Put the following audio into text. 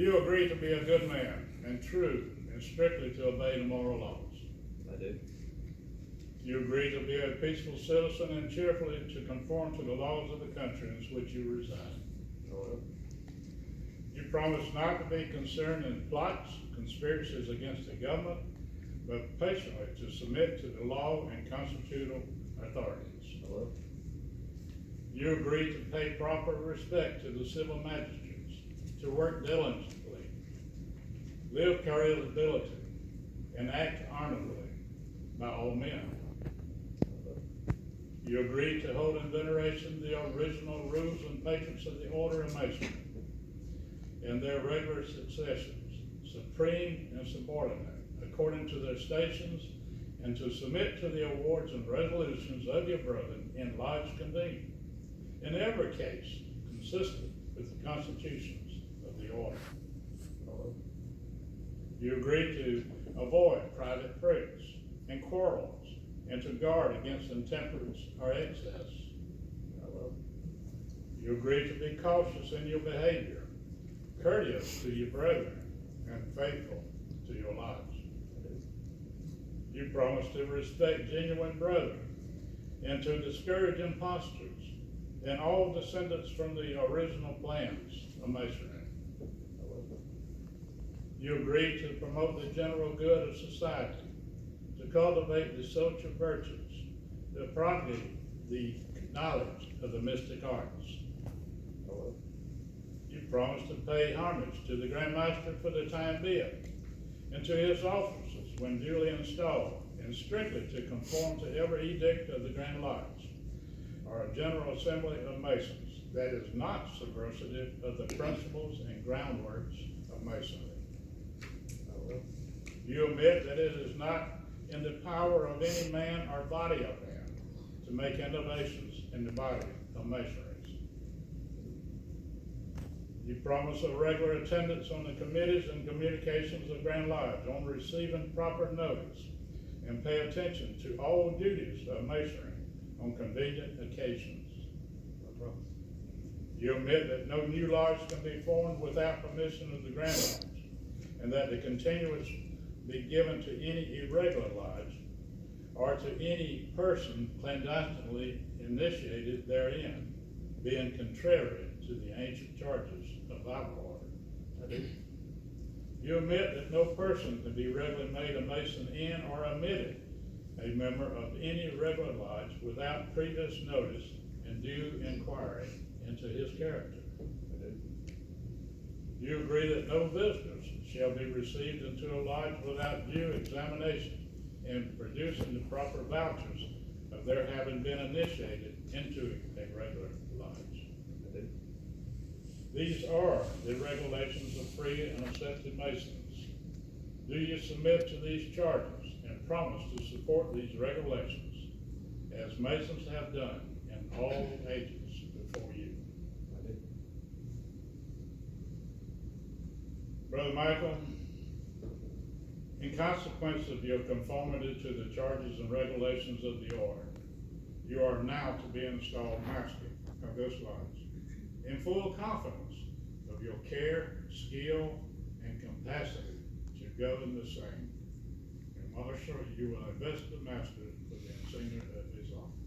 You agree to be a good man and true and strictly to obey the moral laws. I do. You agree to be a peaceful citizen and cheerfully to conform to the laws of the country in which you reside. I will. You promise not to be concerned in plots, conspiracies against the government, but patiently to submit to the law and constitutional authorities. I will. You agree to pay proper respect to the civil magistrates, to work diligently, live credibility, and act honorably by all men. You agree to hold in veneration the original rules and patrons of the Order of Masonry and their regular successions, supreme and subordinate, according to their stations, and to submit to the awards and resolutions of your brethren in lodge convened, in every case consistent with the constitutions of the order. You agree to avoid private proofs and quarrels, and to guard against intemperance or excess. You agree to be cautious in your behavior, courteous to your brethren, and faithful to your lives. You promise to respect genuine brethren, and to discourage impostors, and all descendants from the original plans of Masonry. You agree to promote the general good of society, to cultivate the social virtues, to propagate the knowledge of the mystic arts. You promise to pay homage to the Grand Master for the time being, and to his officers when duly installed, and strictly to conform to every edict of the Grand Lodge, or a General Assembly of Masons that is not subversive of the principles and groundworks of Masonry. You admit that it is not in the power of any man or body of man to make innovations in the body of Masonries. You promise a regular attendance on the committees and communications of Grand Lodge on receiving proper notice, and pay attention to all duties of Masonry on convenient occasions. You admit that no new lodge can be formed without permission of the Grand Lodge, and that the continuance be given to any irregular lodge or to any person clandestinely initiated therein, being contrary to the ancient charges of our order. You admit that no person can be regularly made a Mason in or admitted a member of any regular lodge without previous notice and due inquiry into his character. You agree that no visitors shall be received into a lodge without due examination and producing the proper vouchers of their having been initiated into a regular lodge. These are the regulations of free and accepted Masons. Do you submit to these charges and promise to support these regulations, as Masons have done in all ages before you? Brother Michael, in consequence of your conformity to the charges and regulations of the order, you are now to be installed master of this lodge, in full confidence of your care, skill, and capacity to govern the same. And Marshal, you will invest the master with the insignia of his office.